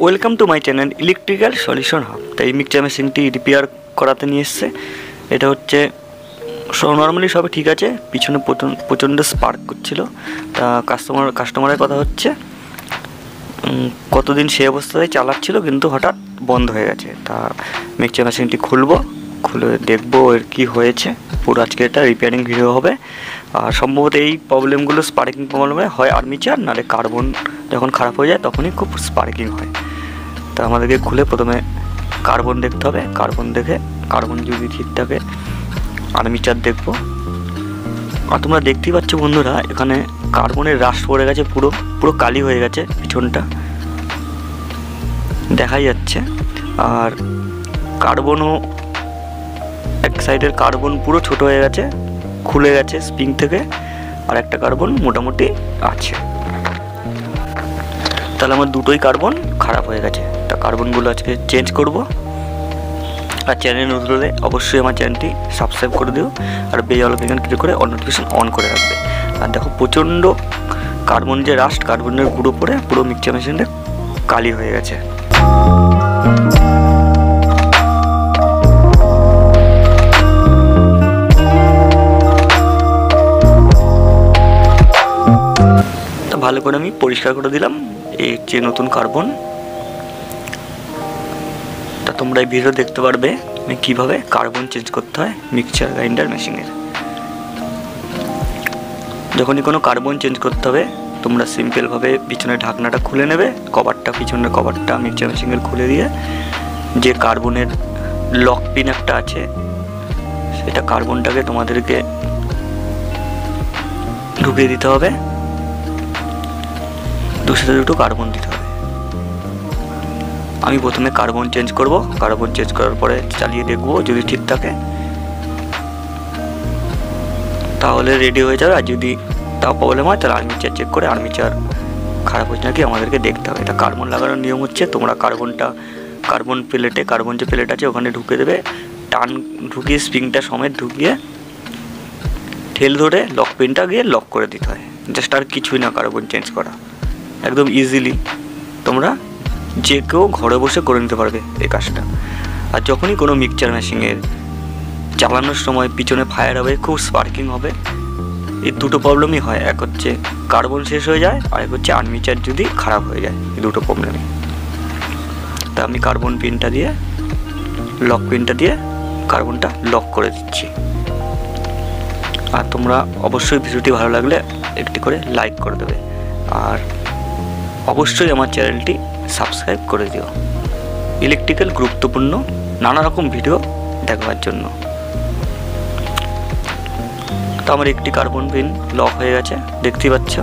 Welcome to my channel electrical solution hub. তাই mixture মেশিনটি repair করাতে নিয়ে এসছে। এটা হচ্ছে নর্মালি সবই ঠিক আছে, পিছনে প্রচণ্ড স্পার্ক করছিল। তা কাস্টমারের কথা হচ্ছে কতদিন সেই অবস্থায় চালাচ্ছিল, কিন্তু হঠাৎ বন্ধ হয়ে গেছে। তা মিক্সচার মেশিনটি খুলে দেখবো এর কী হয়েছে। পুরো আজকে এটা রিপেয়ারিং ভিডিও হবে। আর সম্ভবত এই প্রবলেমগুলো স্পার্কিং প্রবলেমে হয় আর্মিচার, নাহলে কার্বন যখন খারাপ হয়ে যায় তখনই খুব স্পার্কিং হয়। তা আমাদেরকে খুলে প্রথমে কার্বন দেখতে হবে। কার্বন দেখে কার্বন যদি ঠিক থাকে আর্মিচার দেখবো। আর তোমরা দেখতেই পাচ্ছ বন্ধুরা, এখানে কার্বনের রাস্ট পড়ে গেছে, পুরো কালি হয়ে গেছে, পিছনটা দেখাই যাচ্ছে। আর কার্বনও এক সাইডের কার্বন পুরো ছোট হয়ে গেছে, খুলে গেছে স্প্রিং থেকে। আর একটা কার্বন মোটামুটি আছে। তাহলে আমার দুটোই কার্বন খারাপ হয়ে গেছে। তা কার্বনগুলো আজকে চেঞ্জ করব। আর চ্যানেল নতুন হলে অবশ্যই আমার চ্যানেলটি সাবস্ক্রাইব করে দিও, আর বেল আইকন ক্লিক করে অল নোটিফিকেশন অন করে রাখবে। আর দেখো প্রচণ্ড কার্বন যে রাস্ট, কার্বনের গুঁড়ো পড়ে পুরো মিক্সচার মেশিনটা কালি হয়ে গেছে। তা ভালো করে আমি পরিষ্কার করে দিলাম এই যে নতুন কার্বন। তা তোমরা এই ভিডিও দেখতে পারবে আমি কীভাবে কার্বন চেঞ্জ করতে হয় মিক্সচার গ্রাইন্ডার মেশিনের। যখনই কোনো কার্বন চেঞ্জ করতে হবে তোমরা সিম্পলভাবে পিছনের ঢাকনাটা খুলে নেবে, পিছনের কভারটা মিক্সচার মেশিনের খুলে দিয়ে যে কার্বনের লক পিন একটা আছে সেটা কার্বনটাকে তোমাদেরকে ঢুকিয়ে দিতে হবে। দুটো কার্বন দিতে হবে। আমি প্রথমে কার্বন চেঞ্জ করব। কার্বন চেঞ্জ করার পরে চালিয়ে দেখব, যদি ঠিক থাকে তাহলে রেডি হয়ে যাবে। আর যদি তাও প্রবলেম হয় তাহলে আর্মিচার চেক করে আর্মিচার খারাপ হচ্ছে নাকি আমাদেরকে দেখতে হবে। এটা কার্বন লাগানোর নিয়ম হচ্ছে, তোমরা কার্বন যে প্লেট আছে ওখানে ঢুকে দেবে, ঢুকিয়ে স্প্রিংটা সমেত ঢুকিয়ে ঠেল ধরে লক পিনটা গিয়ে লক করে দিতে হয়। জাস্ট আর কিছুই না, কার্বন চেঞ্জ করা একদম ইজিলি। তোমরা যে কেউ ঘরে বসে করে নিতে পারবে এই কাজটা। আর যখনই কোনো মিক্সচার মেশিনের চালানোর সময় পিছনে ফায়ার হবে, খুব স্পার্কিং হবে, এই দুটো প্রবলেমই হয়। এক হচ্ছে কার্বন শেষ হয়ে যায়, আর এক হচ্ছে আর্মিচার যদি খারাপ হয়ে যায়। এই দুটো প্রবলেমই। তা আমি কার্বন পিনটা দিয়ে লক পিনটা দিয়ে কার্বনটা লক করে দিচ্ছি। আর তোমরা অবশ্যই ভিডিওটি ভালো লাগলে একটি করে লাইক করে দেবে, আর অবশ্যই আমার চ্যানেলটি সাবস্ক্রাইব করে দিও ইলেকট্রিক্যাল গুরুত্বপূর্ণ নানা রকম ভিডিও দেখবার জন্য। তো আমার একটি কার্বন পিন লক হয়ে গেছে, দেখতেই পাচ্ছ।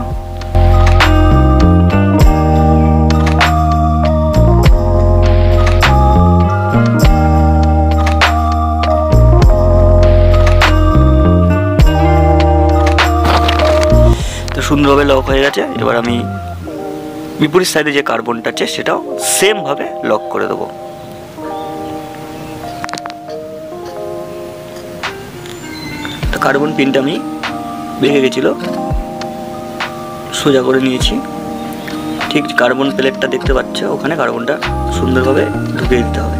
তো সুন্দরভাবে লক হয়ে গেছে। এবার আমি বিপরীত সাইডে যে কার্বনটা আছে সেটাও সেম ভাবে লক করে দেবো। তো কার্বন পিনটা আমি ভেঙে গেছিল, সোজা করে নিয়েছি। ঠিক কার্বন প্লেটটা দেখতে পাচ্ছ, ওখানে কার্বনটা সুন্দরভাবে ঢুকিয়ে দিতে হবে।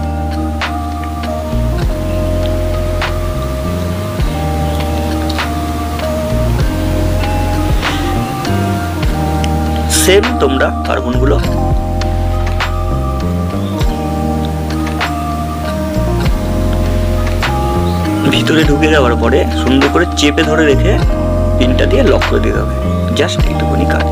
সেম তোমরা কার্বনগুলো ভিতরে ঢুকে যাওয়ার পরে সুন্দর করে চেপে ধরে রেখে পিনটা দিয়ে লক করে দিতে হবে। জাস্ট এইটুকুনি কাজ।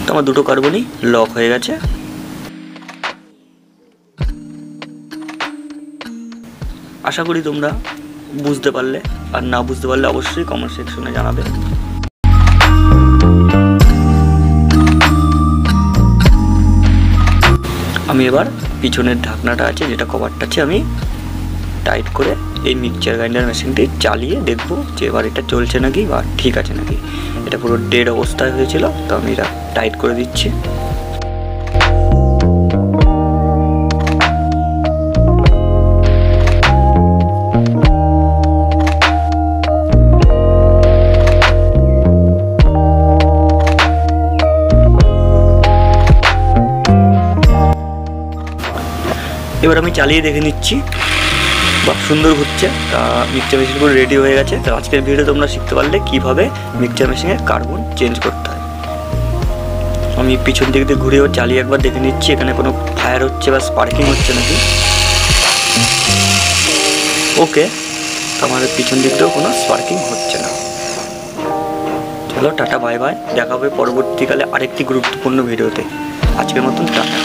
তো আমার দুটো কার্বনই লক হয়ে গেছে। আশা করি তোমরা বুঝতে পারলে, আর না বুঝতে পারলে অবশ্যই কমেন্ট সেকশনে জানাবে। আমি এবার পিছনের ঢাকনাটা আছে, যেটা কভারটা আছে, আমি টাইট করে এই মিক্সচার গ্রাইন্ডার মেশিনটি চালিয়ে দেখব যে এবার এটা চলছে নাকি বা ঠিক আছে নাকি। এটা পুরো ডেড অবস্থায় হয়েছিল, তো আমি এটা টাইট করে দিচ্ছি। এবার আমি চালিয়ে দেখে নিচ্ছি, বা সুন্দর ঘুরছে। তা মিক্সচার মেশিন পুরো রেডি হয়ে গেছে। তো আজকের ভিডিও তোমরা শিখতে পারলে কীভাবে মিক্সচার মেশিনে কার্বন চেঞ্জ করতে হয়। আমি পিছন দিক দিয়ে ঘুরেও চালিয়ে একবার দেখে নিচ্ছি এখানে কোনো ফায়ার হচ্ছে বা স্পার্কিং হচ্ছে নাকি। ওকে, আমার পিছন দিক দিয়েও কোনো স্পার্কিং হচ্ছে না। চলো টাটা বাই বাই, দেখা হবে পরবর্তীকালে আরেকটি গুরুত্বপূর্ণ ভিডিওতে। আজকের মতন টাটা।